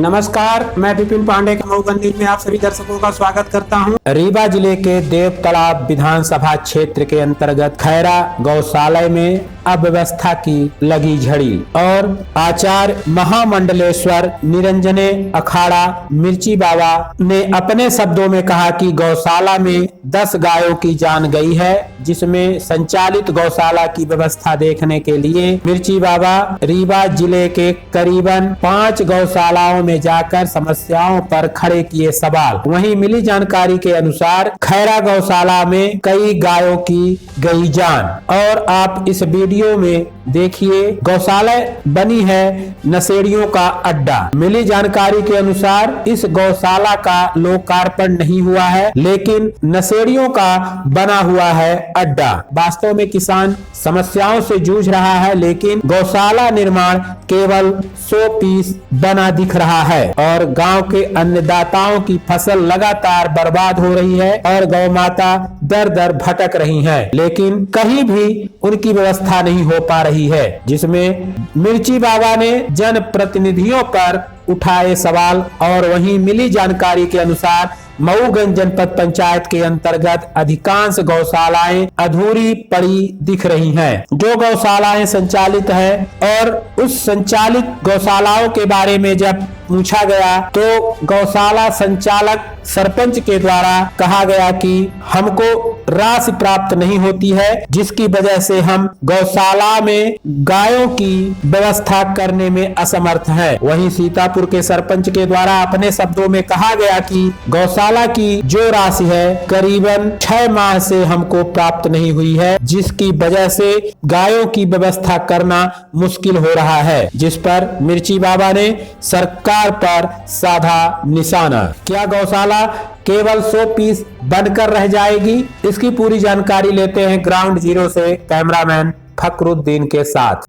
नमस्कार, मैं विपिन पांडे का मऊगंज न्यूज में आप सभी दर्शकों का स्वागत करता हूं। रीवा जिले के देव तालाब विधानसभा क्षेत्र के अंतर्गत खैरा गौशाला में अव्यवस्था की लगी झड़ी और आचार्य महामंडलेश्वर निरंजने अखाड़ा मिर्ची बाबा ने अपने शब्दों में कहा कि गौशाला में 10 गायों की जान गई है, जिसमें संचालित गौशाला की व्यवस्था देखने के लिए मिर्ची बाबा रीवा जिले के करीबन 5 गौशालाओं में जाकर समस्याओं पर खड़े किए सवाल। वहीं मिली जानकारी के अनुसार खैरा गौशाला में कई गायों की गई जान। और आप इस वीडियो में देखिए, गौशाला बनी है नशेड़ियों का अड्डा। मिली जानकारी के अनुसार इस गौशाला का लोकार्पण नहीं हुआ है, लेकिन नशेड़ियों का बना हुआ है अड्डा। वास्तव में किसान समस्याओं से जूझ रहा है, लेकिन गौशाला निर्माण केवल 100 पीस बना दिख रहा है और गांव के अन्नदाताओं की फसल लगातार बर्बाद हो रही है और गौ माता दर दर भटक रही हैं, लेकिन कहीं भी उनकी व्यवस्था नहीं हो पा रही है, जिसमें मिर्ची बाबा ने जन प्रतिनिधियों पर उठाए सवाल। और वहीं मिली जानकारी के अनुसार मऊगंज जनपद पंचायत के अंतर्गत अधिकांश गौशालाएं अधूरी पड़ी दिख रही हैं। जो गौशालाएं संचालित है और उस संचालित गौशालाओं के बारे में जब पूछा गया तो गौशाला संचालक सरपंच के द्वारा कहा गया कि हमको राशि प्राप्त नहीं होती है, जिसकी वजह से हम गौशाला में गायों की व्यवस्था करने में असमर्थ हैं। वहीं सीतापुर के सरपंच के द्वारा अपने शब्दों में कहा गया कि गौशाला की जो राशि है करीबन 6 माह से हमको प्राप्त नहीं हुई है, जिसकी वजह से गायों की व्यवस्था करना मुश्किल हो रहा है, जिस पर मिर्ची बाबा ने सरकार पर साधा निशाना। क्या गौशाला केवल 100 पीस बनकर रह जाएगी? इसकी पूरी जानकारी लेते हैं ग्राउंड जीरो से कैमरामैन फकरुद्दीन के साथ।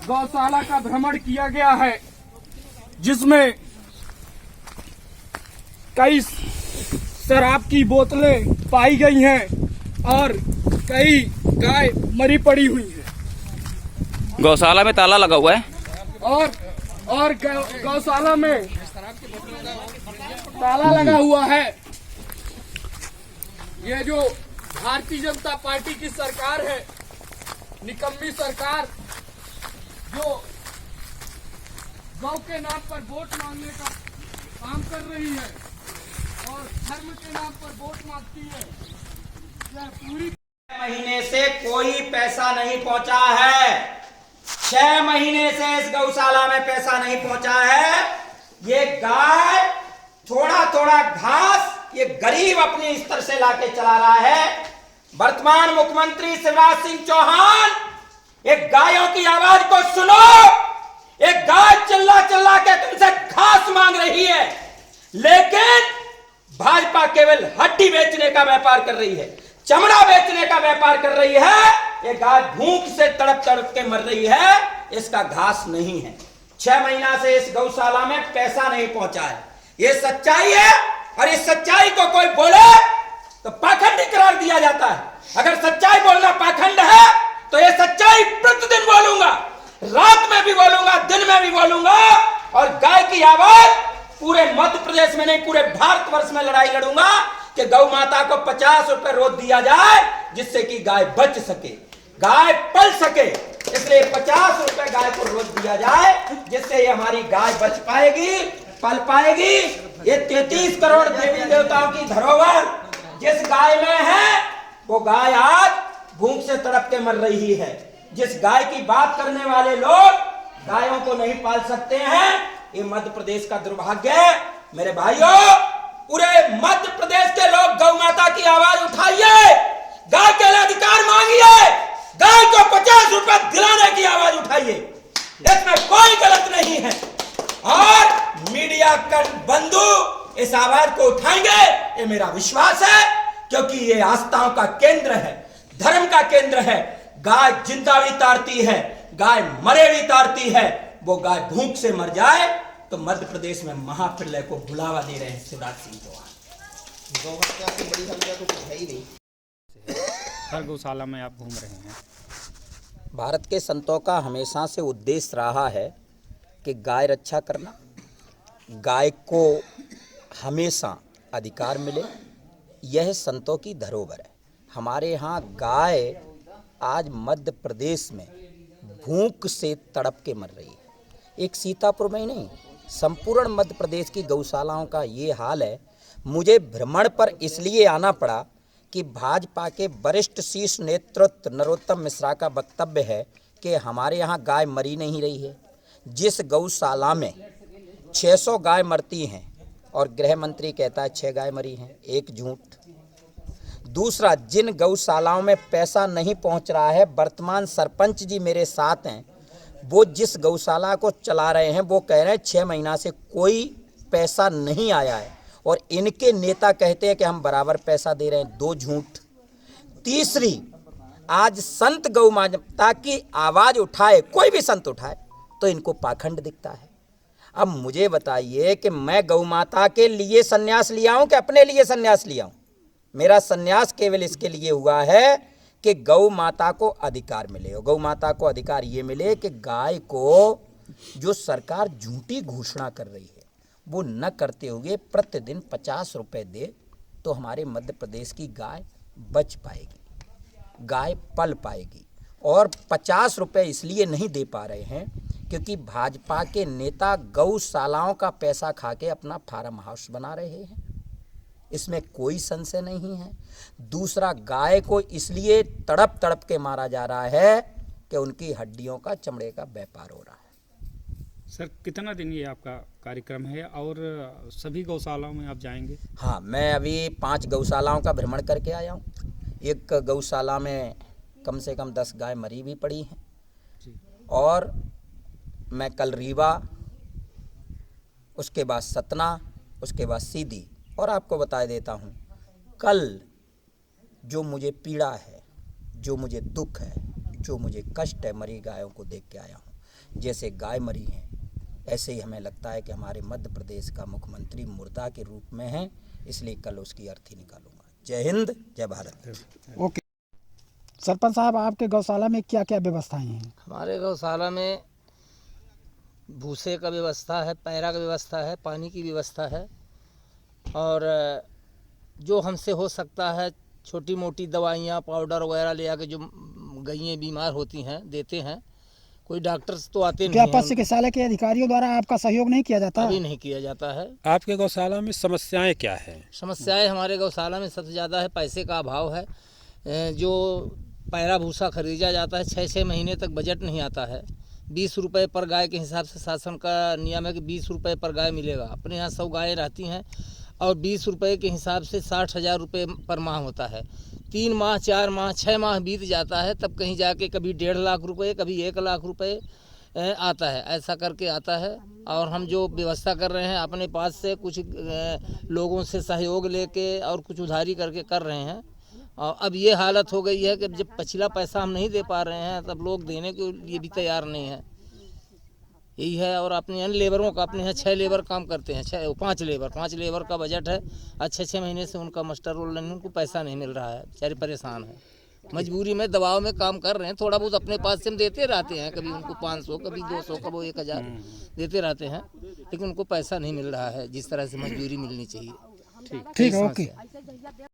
गौशाला का भ्रमण किया गया है, जिसमें कई शराब की बोतलें पाई गई हैं और कई गाय मरी पड़ी हुई है। गौशाला में ताला लगा हुआ है और गौशाला में ताला लगा हुआ है। ये जो भारतीय जनता पार्टी की सरकार है, निकम्मी सरकार, जो गौ के नाम पर वोट मांगने का काम कर रही है और धर्म के नाम पर वोट मांगती है, यह पूरी महीने से कोई पैसा नहीं पहुंचा है। 6 महीने से इस गौशाला में पैसा नहीं पहुंचा है। ये गाय थोड़ा थोड़ा घास ये गरीब अपने स्तर से लाके चला रहा है। वर्तमान मुख्यमंत्री शिवराज सिंह चौहान एक गायों की आवाज को सुनो। एक गाय चिल्ला चिल्ला के तुमसे घास मांग रही है, लेकिन भाजपा केवल हड्डी बेचने का व्यापार कर रही है, चमड़ा बेचने का व्यापार कर रही है। ये गाय भूख से तड़प तड़प के मर रही है, इसका घास नहीं है। 6 महीना से इस गौशाला में पैसा नहीं पहुंचा है। ये सच्चाई है और इस सच्चाई को कोई बोले तो पाखंडी करार दिया जाता है। अगर सच्चाई बोलना पाखंड है तो ये सच्चाई प्रतिदिन बोलूंगा, रात में भी बोलूंगा, दिन में भी बोलूंगा और गाय की आवाज पूरे मध्य प्रदेश में नहीं पूरे भारतवर्ष में लड़ाई लड़ूंगा कि गौ माता को 50 रुपए रोज दिया जाए, जिससे कि गाय बच सके, गाय पल सके। इसलिए 50 रुपए गाय को रोज दिया जाए, जिससे ये हमारी गाय बच पाएगी, पल पाएगी। ये 33 करोड़ देवी देवताओं की धरोहर जिस गाय में है, वो गाय आज भूख से तड़प के मर रही है। जिस गाय की बात करने वाले लोग गायों को नहीं पाल सकते हैं, ये मध्य प्रदेश का दुर्भाग्य है। मेरे भाइयों, पूरे मध्य प्रदेश के लोग गौ माता की आवाज उठाइए, गाय के लिए अधिकार मांगिए, गाय को 50 रुपए दिलाने की आवाज उठाइए। इसमें कोई गलत नहीं है और मीडिया का बंधु इस आवाज को उठाएंगे, ये मेरा विश्वास है, क्योंकि ये आस्थाओं का केंद्र है, धर्म का केंद्र है। गाय जिंदा भी तारती है, गाय मरे भी तारती है। वो गाय भूख से मर जाए तो मध्य प्रदेश में महाप्रलय को बुलावा दे रहे हैं शिवराज सिंह चौहान। गौ हत्या से बड़ी हत्या तो कुछ है ही नहीं। हर गौशाला में आप घूम रहे हैं। भारत के संतों का हमेशा से उद्देश्य रहा है कि गाय रक्षा करना, गाय को हमेशा अधिकार मिले, यह संतों की धरोहर है। हमारे यहाँ गाय आज मध्य प्रदेश में भूख से तड़प के मर रही है। एक सीतापुर में ही नहीं, संपूर्ण मध्य प्रदेश की गौशालाओं का ये हाल है। मुझे भ्रमण पर इसलिए आना पड़ा कि भाजपा के वरिष्ठ शीर्ष नेतृत्व नरोत्तम मिश्रा का वक्तव्य है कि हमारे यहाँ गाय मरी नहीं रही है। जिस गौशाला में 600 गाय मरती हैं और गृह मंत्री कहता है 6 गाय मरी हैं, एक झूठ। दूसरा, जिन गौशालाओं में पैसा नहीं पहुंच रहा है, वर्तमान सरपंच जी मेरे साथ हैं, वो जिस गौशाला को चला रहे हैं वो कह रहे हैं 6 महीना से कोई पैसा नहीं आया है, और इनके नेता कहते हैं कि हम बराबर पैसा दे रहे हैं। 2 झूठ। तीसरी, आज संत गौ माता की आवाज़ उठाए, कोई भी संत उठाए, तो इनको पाखंड दिखता है। अब मुझे बताइए कि मैं गौ माता के लिए संन्यास लिया हूं कि अपने लिए संन्यास लिया हूं? मेरा संन्यास केवल इसके लिए हुआ है कि गौ माता को अधिकार मिले। और गौ माता को अधिकार ये मिले कि गाय को जो सरकार झूठी घोषणा कर रही है वो न करते हुए प्रतिदिन 50 रुपए दे, तो हमारे मध्य प्रदेश की गाय बच पाएगी, गाय पल पाएगी। और 50 रुपए इसलिए नहीं दे पा रहे हैं क्योंकि भाजपा के नेता गौशालाओं का पैसा खा के अपना फार्म हाउस बना रहे हैं, इसमें कोई संशय नहीं है। दूसरा, गाय को इसलिए तड़प तड़प के मारा जा रहा है कि उनकी हड्डियों का, चमड़े का व्यापार हो रहा है। सर, कितना दिन ये आपका कार्यक्रम है और सभी गौशालाओं में आप जाएंगे? हाँ, मैं अभी 5 गौशालाओं का भ्रमण करके आया हूँ। एक गौशाला में कम से कम 10 गाय मरी भी पड़ी हैं, और मैं कल रीवा, उसके बाद सतना, उसके बाद सीधी। और आपको बता देता हूँ, कल जो मुझे पीड़ा है, जो मुझे दुख है, जो मुझे कष्ट है, मरी गायों को देख के आया हूँ। जैसे गाय मरी हैं, ऐसे ही हमें लगता है कि हमारे मध्य प्रदेश का मुख्यमंत्री मुर्दा के रूप में है, इसलिए कल उसकी अर्थी निकालूंगा। जय हिंद, जय भारत। ओके सरपंच साहब, आपके गौशाला में क्या क्या व्यवस्थाएं हैं? हमारे गौशाला में भूसे का व्यवस्था है, पैरा का व्यवस्था है, पानी की व्यवस्था है, और जो हमसे हो सकता है छोटी मोटी दवाइयाँ, पाउडर वगैरह ले आके जो गैयें बीमार होती हैं देते हैं। कोई डॉक्टर्स तो आते नहीं क्या हैं। पशु चिकित्सालय के अधिकारियों द्वारा आपका सहयोग नहीं किया जाता? अभी नहीं किया जाता है। आपके गौशाला में समस्याएं क्या हैं? समस्याएं हमारे गौशाला में सबसे ज़्यादा है पैसे का अभाव है। जो पैरा भूसा खरीदा जाता है 6-6 महीने तक बजट नहीं आता है। 20 रुपये पर गाय के हिसाब से शासन का नियम है कि 20 रुपये पर गाय मिलेगा। अपने यहाँ 100 गायें रहती हैं और 20 रुपये के हिसाब से 60,000 रुपये पर माह होता है। 3 माह, 4 माह, 6 माह बीत जाता है, तब कहीं जाके कभी 1.5 लाख रुपये, कभी 1 लाख रुपये आता है, ऐसा करके आता है। और हम जो व्यवस्था कर रहे हैं अपने पास से कुछ लोगों से सहयोग लेके और कुछ उधारी करके कर रहे हैं। और अब ये हालत हो गई है कि जब पिछला पैसा हम नहीं दे पा रहे हैं तब लोग देने के लिए भी तैयार नहीं है। यही है। और अपने यहाँ लेबरों का, अपने यहाँ 6 लेबर काम करते हैं, 5 लेबर का बजट है। 6-6 महीने से उनका मास्टर रोल नहीं, उनको पैसा नहीं मिल रहा है, बेचारे परेशान हैं। मजबूरी में, दबाव में काम कर रहे हैं। थोड़ा बहुत अपने पास से हम देते रहते हैं, कभी उनको 500, कभी 200, कभी 1000 देते रहते हैं, लेकिन उनको पैसा नहीं मिल रहा है जिस तरह से मजदूरी मिलनी चाहिए। ठीक है, ओके।